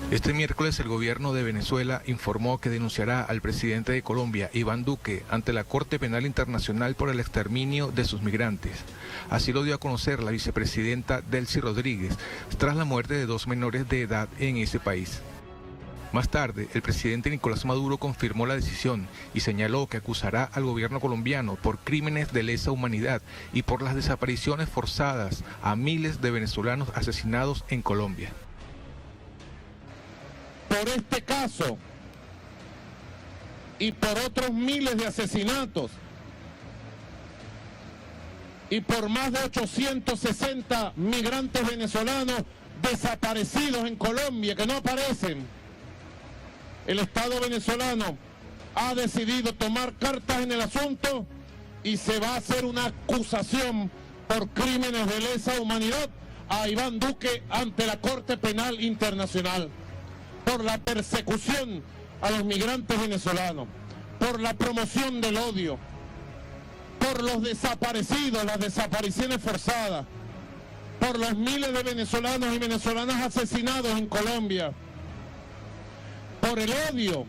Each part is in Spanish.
Este miércoles el gobierno de Venezuela informó que denunciará al presidente de Colombia, Iván Duque, ante la Corte Penal Internacional por el exterminio de sus migrantes. Así lo dio a conocer la vicepresidenta Delcy Rodríguez, tras la muerte de 2 menores de edad en ese país. Más tarde, el presidente Nicolás Maduro confirmó la decisión y señaló que acusará al gobierno colombiano por crímenes de lesa humanidad y por las desapariciones forzadas a miles de venezolanos asesinados en Colombia. Por este caso y por otros miles de asesinatos y por más de 860 migrantes venezolanos desaparecidos en Colombia que no aparecen, el Estado venezolano ha decidido tomar cartas en el asunto y se va a hacer una acusación por crímenes de lesa humanidad a Iván Duque ante la Corte Penal Internacional, por la persecución a los migrantes venezolanos, por la promoción del odio, por los desaparecidos, las desapariciones forzadas, por los miles de venezolanos y venezolanas asesinados en Colombia, por el odio.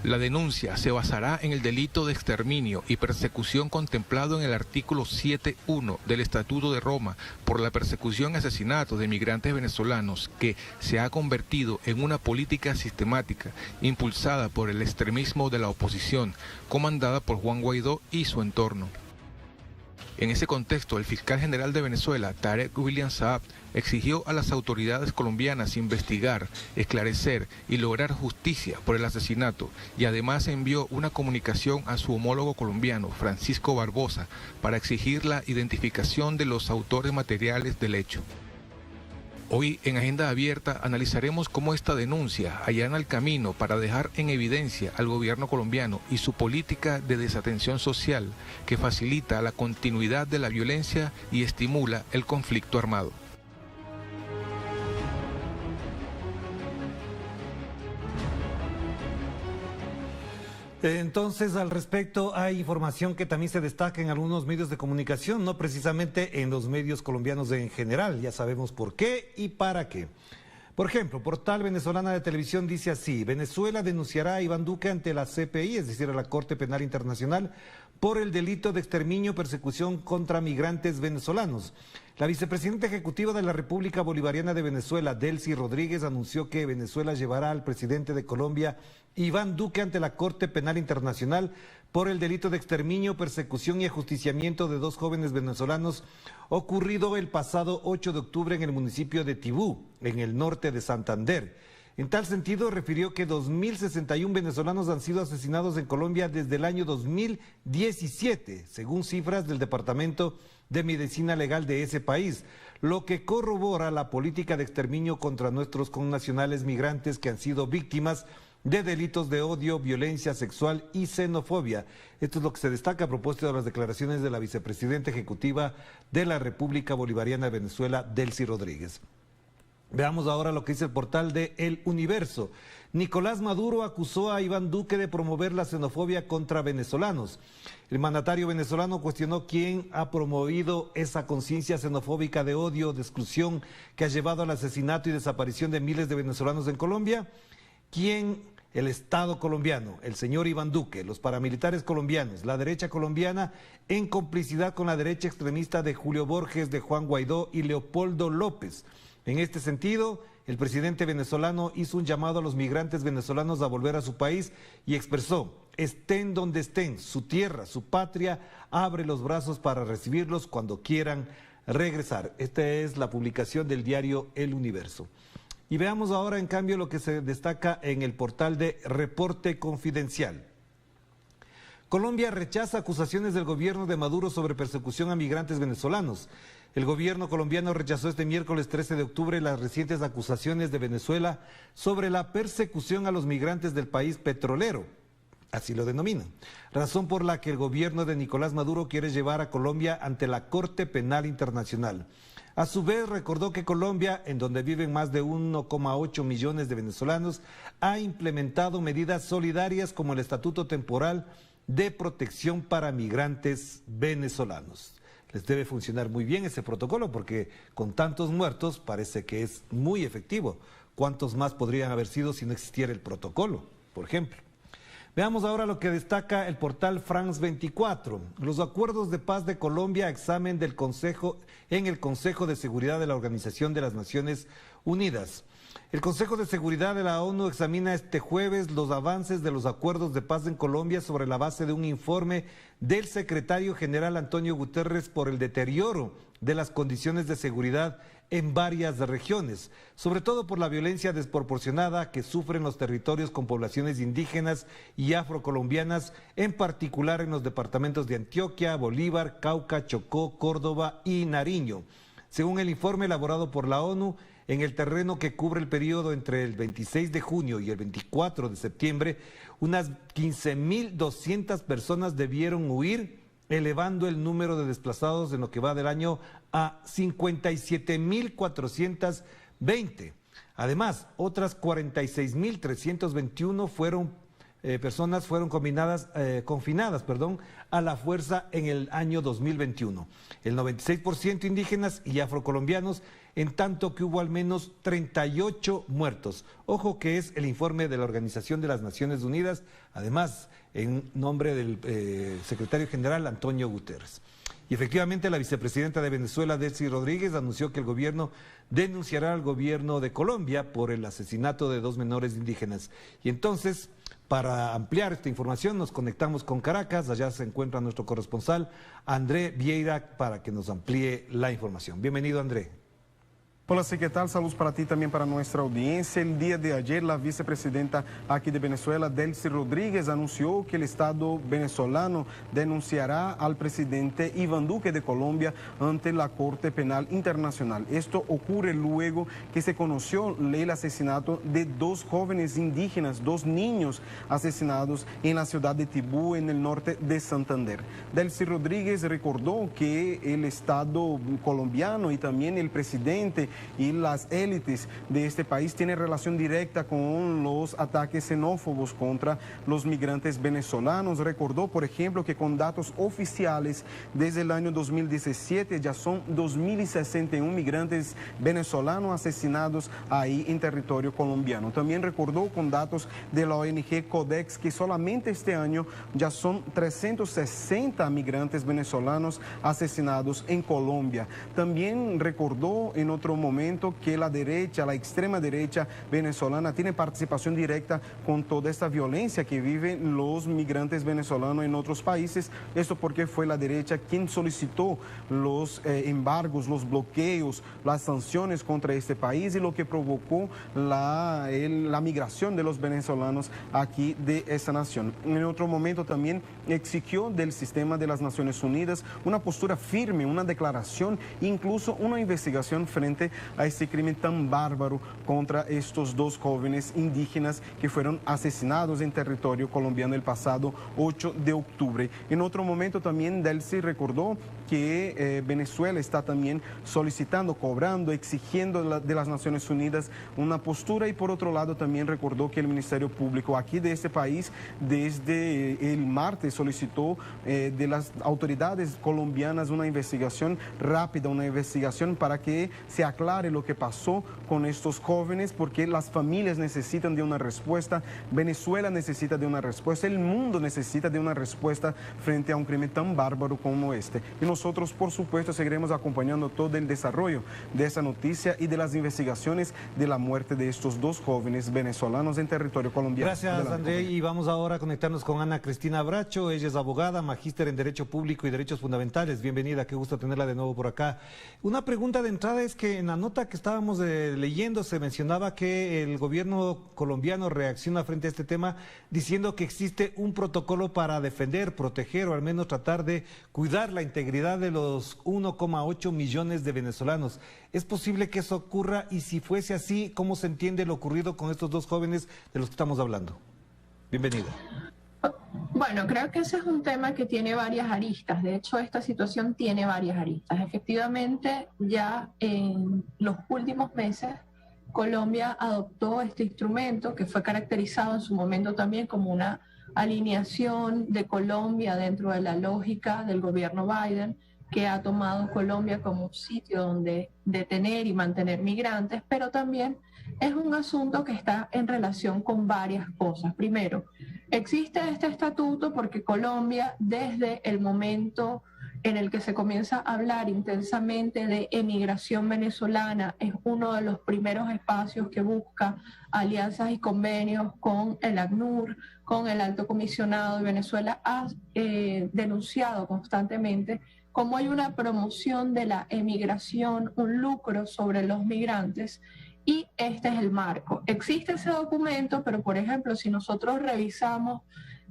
La denuncia se basará en el delito de exterminio y persecución contemplado en el artículo 7.1 del Estatuto de Roma por la persecución y asesinato de migrantes venezolanos, que se ha convertido en una política sistemática impulsada por el extremismo de la oposición, comandada por Juan Guaidó y su entorno. En ese contexto, el fiscal general de Venezuela, Tarek William Saab, exigió a las autoridades colombianas investigar, esclarecer y lograr justicia por el asesinato, y además envió una comunicación a su homólogo colombiano, Francisco Barbosa, para exigir la identificación de los autores materiales del hecho. Hoy, en Agenda Abierta, analizaremos cómo esta denuncia allana el camino para dejar en evidencia al gobierno colombiano y su política de desatención social, que facilita la continuidad de la violencia y estimula el conflicto armado. Entonces, al respecto, hay información que también se destaca en algunos medios de comunicación, no precisamente en los medios colombianos en general. Ya sabemos por qué y para qué. Por ejemplo, Portal Venezolana de Televisión dice así: Venezuela denunciará a Iván Duque ante la CPI, es decir, a la Corte Penal Internacional, por el delito de exterminio y persecución contra migrantes venezolanos. La vicepresidenta ejecutiva de la República Bolivariana de Venezuela, Delcy Rodríguez, anunció que Venezuela llevará al presidente de Colombia, Iván Duque, ante la Corte Penal Internacional por el delito de exterminio, persecución y ajusticiamiento de 2 jóvenes venezolanos ocurrido el pasado 8 de octubre en el municipio de Tibú, en el norte de Santander. En tal sentido, refirió que 2.061 venezolanos han sido asesinados en Colombia desde el año 2017, según cifras del Departamento de Medicina Legal de ese país, lo que corrobora la política de exterminio contra nuestros connacionales migrantes que han sido víctimas de delitos de odio, violencia sexual y xenofobia. Esto es lo que se destaca a propósito de las declaraciones de la vicepresidenta ejecutiva de la República Bolivariana de Venezuela, Delcy Rodríguez. Veamos ahora lo que dice el portal de El Universo. Nicolás Maduro acusó a Iván Duque de promover la xenofobia contra venezolanos. El mandatario venezolano cuestionó quién ha promovido esa conciencia xenofóbica de odio, de exclusión, que ha llevado al asesinato y desaparición de miles de venezolanos en Colombia. ¿Quién? El Estado colombiano, el señor Iván Duque, los paramilitares colombianos, la derecha colombiana, en complicidad con la derecha extremista de Julio Borges, de Juan Guaidó y Leopoldo López. En este sentido, el presidente venezolano hizo un llamado a los migrantes venezolanos a volver a su país y expresó: estén donde estén, su tierra, su patria, abre los brazos para recibirlos cuando quieran regresar. Esta es la publicación del diario El Universo. Y veamos ahora, en cambio, lo que se destaca en el portal de Reporte Confidencial. Colombia rechaza acusaciones del gobierno de Maduro sobre persecución a migrantes venezolanos. El gobierno colombiano rechazó este miércoles 13 de octubre las recientes acusaciones de Venezuela sobre la persecución a los migrantes del país petrolero, así lo denominan, razón por la que el gobierno de Nicolás Maduro quiere llevar a Colombia ante la Corte Penal Internacional. A su vez, recordó que Colombia, en donde viven más de 1,8 millones de venezolanos, ha implementado medidas solidarias como el Estatuto Temporal de Protección para Migrantes Venezolanos. Les debe funcionar muy bien ese protocolo porque con tantos muertos parece que es muy efectivo ¿Cuántos más podrían haber sido si no existiera el protocolo, por ejemplo? Veamos ahora lo que destaca el portal France 24. Los acuerdos de paz de Colombia, examen del en el Consejo de Seguridad de la Organización de las Naciones Unidas. El Consejo de Seguridad de la ONU examina este jueves los avances de los acuerdos de paz en Colombia sobre la base de un informe del secretario general Antonio Guterres por el deterioro de las condiciones de seguridad en varias regiones, sobre todo por la violencia desproporcionada que sufren los territorios con poblaciones indígenas y afrocolombianas, en particular en los departamentos de Antioquia, Bolívar, Cauca, Chocó, Córdoba y Nariño. Según el informe elaborado por la ONU, en el terreno que cubre el periodo entre el 26 de junio y el 24 de septiembre, unas 15.200 personas debieron huir, elevando el número de desplazados en lo que va del año a 57.420. Además, otras 46.321 personas fueron confinadas a la fuerza en el año 2021. El 96% indígenas y afrocolombianos, en tanto que hubo al menos 38 muertos. Ojo que es el informe de la Organización de las Naciones Unidas, además en nombre del secretario general Antonio Guterres. Y efectivamente la vicepresidenta de Venezuela, Delcy Rodríguez, anunció que el gobierno denunciará al gobierno de Colombia por el asesinato de 2 menores indígenas. Y entonces, para ampliar esta información, nos conectamos con Caracas. Allá se encuentra nuestro corresponsal, André Vieira, para que nos amplíe la información. Bienvenido, André. Hola, ¿qué tal? Saludos para ti, también para nuestra audiencia. El día de ayer, la vicepresidenta aquí de Venezuela, Delcy Rodríguez, anunció que el Estado venezolano denunciará al presidente Iván Duque de Colombia ante la Corte Penal Internacional. Esto ocurre luego que se conoció el asesinato de 2 jóvenes indígenas, 2 niños asesinados en la ciudad de Tibú, en el norte de Santander. Delcy Rodríguez recordó que el Estado colombiano y también el presidente y las élites de este país tienen relación directa con los ataques xenófobos contra los migrantes venezolanos. Recordó, por ejemplo, que con datos oficiales desde el año 2017 ya son 2.061 migrantes venezolanos asesinados ahí en territorio colombiano. También recordó con datos de la ONG Codex que solamente este año ya son 360 migrantes venezolanos asesinados en Colombia. También recordó en otro momento que la derecha, la extrema derecha venezolana tiene participación directa con toda esta violencia que viven los migrantes venezolanos en otros países. Esto porque fue la derecha quien solicitó los embargos, los bloqueos, las sanciones contra este país y lo que provocó la migración de los venezolanos aquí de esta nación. En otro momento también exigió del sistema de las Naciones Unidas una postura firme, una declaración, incluso una investigación frente a este crimen tan bárbaro contra estos 2 jóvenes indígenas que fueron asesinados en territorio colombiano el pasado 8 de octubre. En otro momento también Delcy recordó que Venezuela está también solicitando, cobrando, exigiendo de las Naciones Unidas una postura, y por otro lado también recordó que el Ministerio Público aquí de este país desde el martes solicitó de las autoridades colombianas una investigación rápida, una investigación para que se aclare lo que pasó con estos jóvenes, porque las familias necesitan de una respuesta, Venezuela necesita de una respuesta, el mundo necesita de una respuesta frente a un crimen tan bárbaro como este. Y nosotros, por supuesto, seguiremos acompañando todo el desarrollo de esta noticia y de las investigaciones de la muerte de estos 2 jóvenes venezolanos en territorio colombiano. Gracias, André. Y vamos ahora a conectarnos con Ana Cristina Bracho. Ella es abogada, magíster en Derecho Público y Derechos Fundamentales. Bienvenida, qué gusto tenerla de nuevo por acá. Una pregunta de entrada es que en la nota que estábamos leyendo se mencionaba que el gobierno colombiano reacciona frente a este tema diciendo que existe un protocolo para defender, proteger o al menos tratar de cuidar la integridad de los 1,8 millones de venezolanos. ¿Es posible que eso ocurra? Y si fuese así, ¿cómo se entiende lo ocurrido con estos 2 jóvenes de los que estamos hablando? Bienvenida. Bueno, creo que ese es un tema que tiene varias aristas. De hecho, esta situación tiene varias aristas. Efectivamente, ya en los últimos meses, Colombia adoptó este instrumento que fue caracterizado en su momento también como una alineación de Colombia dentro de la lógica del gobierno Biden, que ha tomado Colombia como un sitio donde detener y mantener migrantes, pero también es un asunto que está en relación con varias cosas. Primero, existe este estatuto porque Colombia, desde el momento en el que se comienza a hablar intensamente de emigración venezolana, es uno de los primeros espacios que busca alianzas y convenios con el ACNUR, con el Alto Comisionado, y Venezuela ha denunciado constantemente cómo hay una promoción de la emigración, un lucro sobre los migrantes, y este es el marco. Existe ese documento, pero por ejemplo, si nosotros revisamos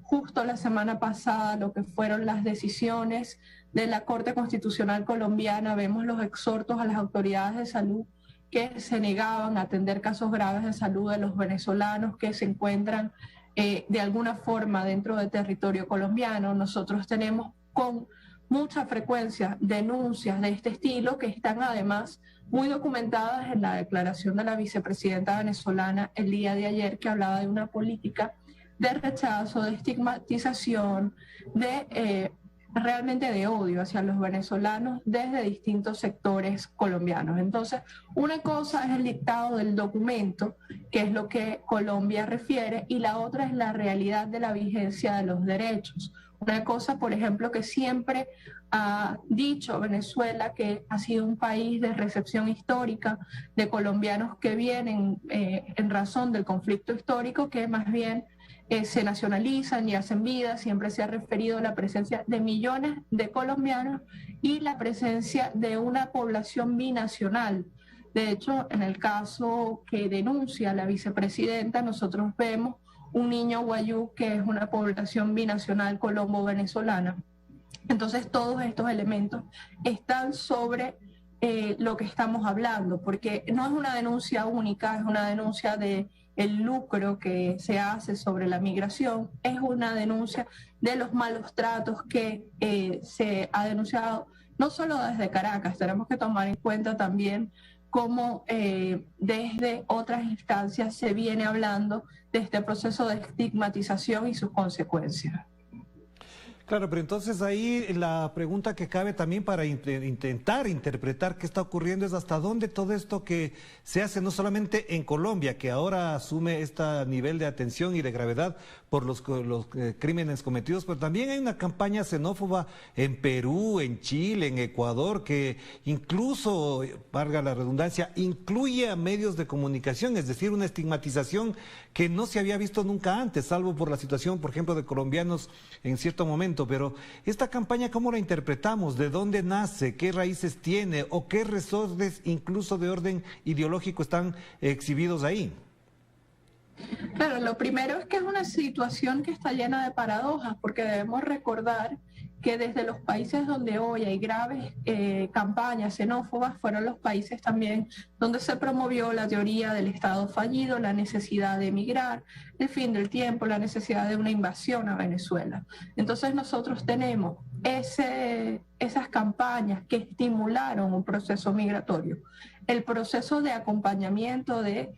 justo la semana pasada lo que fueron las decisiones de la Corte Constitucional colombiana, vemos los exhortos a las autoridades de salud que se negaban a atender casos graves de salud de los venezolanos que se encuentran de alguna forma dentro del territorio colombiano. Nosotros tenemos con mucha frecuencia denuncias de este estilo que están además muy documentadas en la declaración de la vicepresidenta venezolana el día de ayer, que hablaba de una política de rechazo, de estigmatización, de realmente de odio hacia los venezolanos desde distintos sectores colombianos. Entonces, una cosa es el dictado del documento, que es lo que Colombia refiere, y la otra es la realidad de la vigencia de los derechos. Una cosa, por ejemplo, que siempre ha dicho Venezuela, que ha sido un país de recepción histórica de colombianos que vienen en razón del conflicto histórico, que más bien se nacionalizan y hacen vida. Siempre se ha referido a la presencia de millones de colombianos y la presencia de una población binacional. De hecho, en el caso que denuncia la vicepresidenta, nosotros vemos un niño guayú que es una población binacional colombo-venezolana. Entonces, todos estos elementos están sobre lo que estamos hablando, porque no es una denuncia única, es una denuncia de el lucro que se hace sobre la migración, es una denuncia de los malos tratos que se ha denunciado no solo desde Caracas. Tenemos que tomar en cuenta también cómo desde otras instancias se viene hablando de este proceso de estigmatización y sus consecuencias. Claro, pero entonces ahí la pregunta que cabe también para intentar interpretar qué está ocurriendo es hasta dónde todo esto que se hace no solamente en Colombia, que ahora asume este nivel de atención y de gravedad por los crímenes cometidos, pero también hay una campaña xenófoba en Perú, en Chile, en Ecuador, que incluso, valga la redundancia, incluye a medios de comunicación, es decir, una estigmatización que no se había visto nunca antes, salvo por la situación, por ejemplo, de colombianos en cierto momento. Pero esta campaña, ¿cómo la interpretamos? ¿De dónde nace? ¿Qué raíces tiene? ¿O qué resortes, incluso de orden ideológico, están exhibidos ahí? Claro, lo primero es que es una situación que está llena de paradojas, porque debemos recordar que desde los países donde hoy hay graves campañas xenófobas fueron los países también donde se promovió la teoría del Estado fallido, la necesidad de emigrar, el fin del tiempo, la necesidad de una invasión a Venezuela. Entonces nosotros tenemos esas campañas que estimularon un proceso migratorio, el proceso de acompañamiento de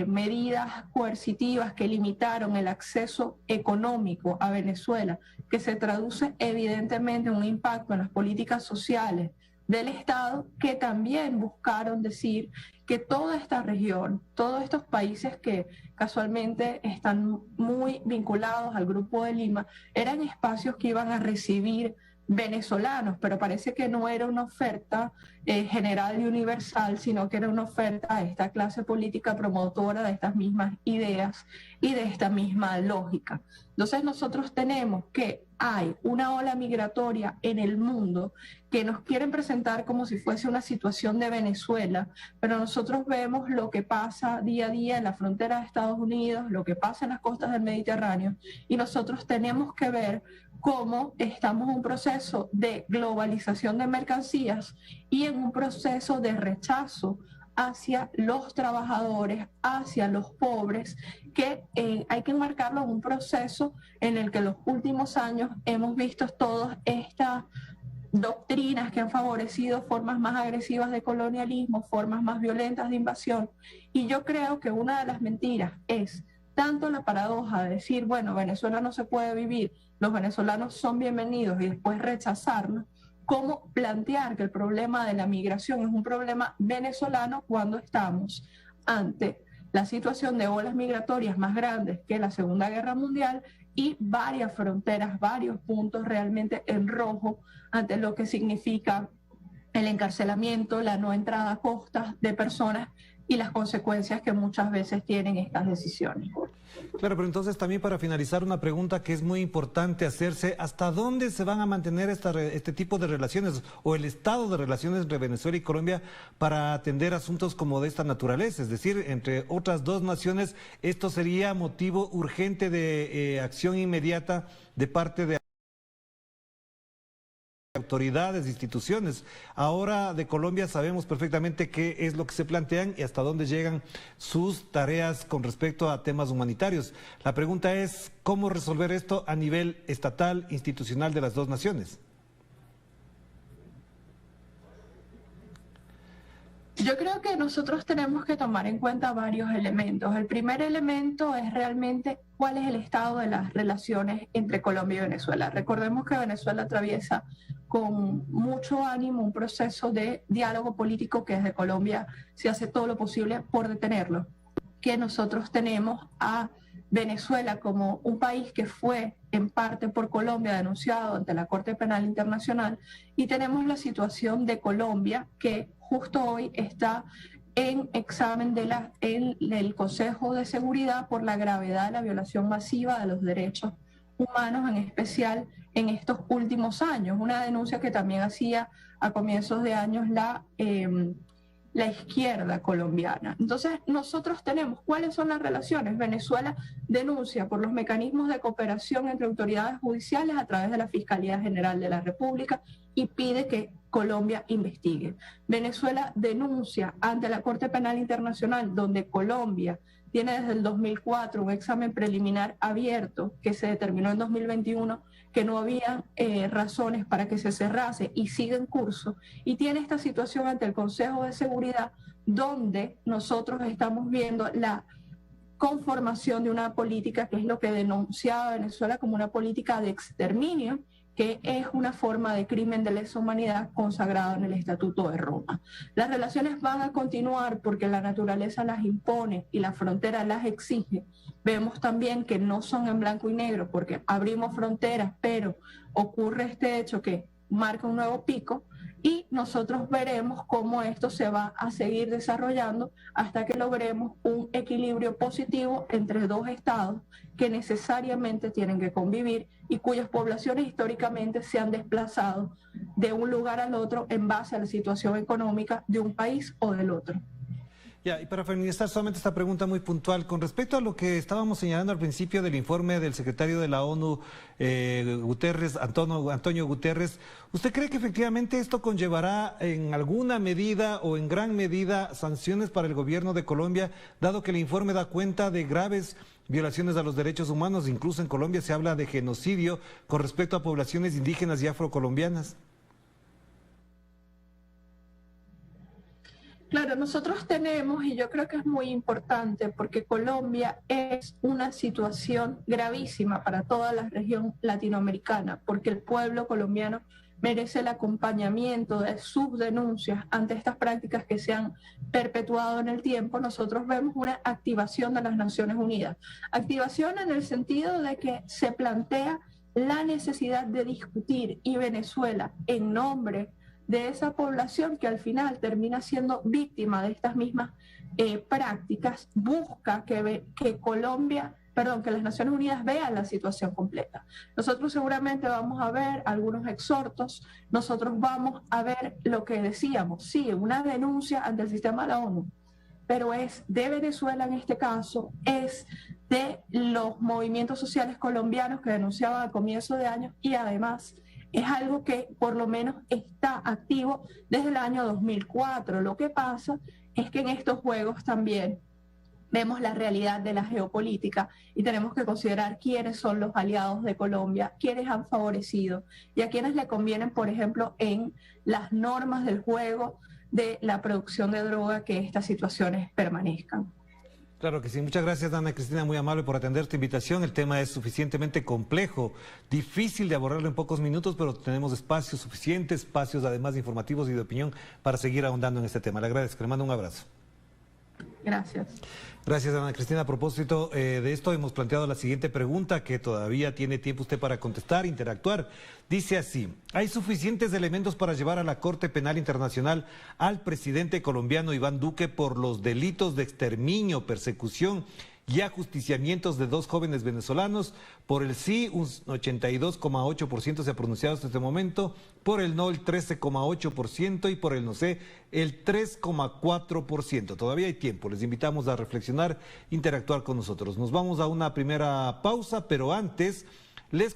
medidas coercitivas que limitaron el acceso económico a Venezuela, que se traduce evidentemente en un impacto en las políticas sociales del Estado, que también buscaron decir que toda esta región, todos estos países que casualmente están muy vinculados al Grupo de Lima, eran espacios que iban a recibir venezolanos, pero parece que no era una oferta general y universal, sino que era una oferta a esta clase política promotora de estas mismas ideas y de esta misma lógica. Entonces nosotros tenemos que hay una ola migratoria en el mundo que nos quieren presentar como si fuese una situación de Venezuela, pero nosotros vemos lo que pasa día a día en la frontera de Estados Unidos, lo que pasa en las costas del Mediterráneo, y nosotros tenemos que ver cómo estamos en un proceso de globalización de mercancías y en un proceso de rechazo hacia los trabajadores, hacia los pobres, que hay que enmarcarlo en un proceso en el que en los últimos años hemos visto todas estas doctrinas que han favorecido formas más agresivas de colonialismo, formas más violentas de invasión. Y yo creo que una de las mentiras es tanto la paradoja de decir, bueno, Venezuela no se puede vivir, los venezolanos son bienvenidos y después rechazarnos, como plantear que el problema de la migración es un problema venezolano cuando estamos ante la situación de olas migratorias más grandes que la Segunda Guerra Mundial y varias fronteras, varios puntos realmente en rojo ante lo que significa el encarcelamiento, la no entrada a costas de personas y las consecuencias que muchas veces tienen estas decisiones. Claro, pero entonces también para finalizar una pregunta que es muy importante hacerse, ¿hasta dónde se van a mantener este tipo de relaciones o el estado de relaciones entre Venezuela y Colombia para atender asuntos como de esta naturaleza? Es decir, entre otras dos naciones, ¿esto sería motivo urgente de acción inmediata de parte de autoridades, instituciones? Ahora de Colombia sabemos perfectamente qué es lo que se plantean y hasta dónde llegan sus tareas con respecto a temas humanitarios. La pregunta es, ¿cómo resolver esto a nivel estatal, institucional de las dos naciones? Yo creo que nosotros tenemos que tomar en cuenta varios elementos. El primer elemento es realmente cuál es el estado de las relaciones entre Colombia y Venezuela. Recordemos que Venezuela atraviesa con mucho ánimo un proceso de diálogo político que desde Colombia se hace todo lo posible por detenerlo. Que nosotros tenemos a Venezuela como un país que fue en parte por Colombia denunciado ante la Corte Penal Internacional, y tenemos la situación de Colombia que justo hoy está en examen en el Consejo de Seguridad por la gravedad de la violación masiva de los derechos humanos, en especial en estos últimos años. Una denuncia que también hacía a comienzos de años la izquierda colombiana. Entonces, nosotros tenemos, ¿cuáles son las relaciones? Venezuela denuncia por los mecanismos de cooperación entre autoridades judiciales a través de la Fiscalía General de la República y pide que Colombia investigue. Venezuela denuncia ante la Corte Penal Internacional, donde Colombia tiene desde el 2004 un examen preliminar abierto que se determinó en 2021 que no había razones para que se cerrase y sigue en curso, y tiene esta situación ante el Consejo de Seguridad, donde nosotros estamos viendo la conformación de una política que es lo que denunciaba Venezuela como una política de exterminio, que es una forma de crimen de lesa humanidad consagrado en el Estatuto de Roma. Las relaciones van a continuar porque la naturaleza las impone y la frontera las exige. Vemos también que no son en blanco y negro porque abrimos fronteras, pero ocurre este hecho que marca un nuevo pico, y nosotros veremos cómo esto se va a seguir desarrollando hasta que logremos un equilibrio positivo entre dos estados que necesariamente tienen que convivir y cuyas poblaciones históricamente se han desplazado de un lugar al otro en base a la situación económica de un país o del otro. Ya, y para finalizar solamente esta pregunta muy puntual, con respecto a lo que estábamos señalando al principio del informe del secretario de la ONU, Guterres, Antonio Guterres, ¿usted cree que efectivamente esto conllevará en alguna medida o en gran medida sanciones para el gobierno de Colombia, dado que el informe da cuenta de graves violaciones a los derechos humanos? Incluso en Colombia se habla de genocidio con respecto a poblaciones indígenas y afrocolombianas. Claro, nosotros tenemos, y yo creo que es muy importante, porque Colombia es una situación gravísima para toda la región latinoamericana, porque el pueblo colombiano merece el acompañamiento de sus denuncias ante estas prácticas que se han perpetuado en el tiempo. Nosotros vemos una activación de las Naciones Unidas. Activación en el sentido de que se plantea la necesidad de discutir, y Venezuela, en nombre de esa población que al final termina siendo víctima de estas mismas prácticas, busca que las Naciones Unidas vean la situación completa. Nosotros seguramente vamos a ver algunos exhortos, nosotros vamos a ver lo que decíamos, sí, una denuncia ante el sistema de la ONU, pero es de Venezuela en este caso, es de los movimientos sociales colombianos que denunciaban a comienzos de año, y además es algo que por lo menos está activo desde el año 2004. Lo que pasa es que en estos juegos también vemos la realidad de la geopolítica y tenemos que considerar quiénes son los aliados de Colombia, quiénes han favorecido y a quienes le convienen, por ejemplo, en las normas del juego de la producción de droga, que estas situaciones permanezcan. Claro que sí. Muchas gracias, Ana Cristina, muy amable por atender esta invitación. El tema es suficientemente complejo, difícil de abordarlo en pocos minutos, pero tenemos espacios suficientes, espacios además informativos y de opinión para seguir ahondando en este tema. Le agradezco, le mando un abrazo. Gracias. Gracias, Ana Cristina. A propósito de esto, hemos planteado la siguiente pregunta que todavía tiene tiempo usted para contestar, interactuar. Dice así: ¿hay suficientes elementos para llevar a la Corte Penal Internacional al presidente colombiano Iván Duque por los delitos de exterminio, persecución y ajusticiamientos de 2 jóvenes venezolanos? Por el sí, un 82,8% se ha pronunciado hasta este momento, por el no, el 13,8% y por el no sé, el 3,4%. Todavía hay tiempo, les invitamos a reflexionar, interactuar con nosotros. Nos vamos a una primera pausa, pero antes les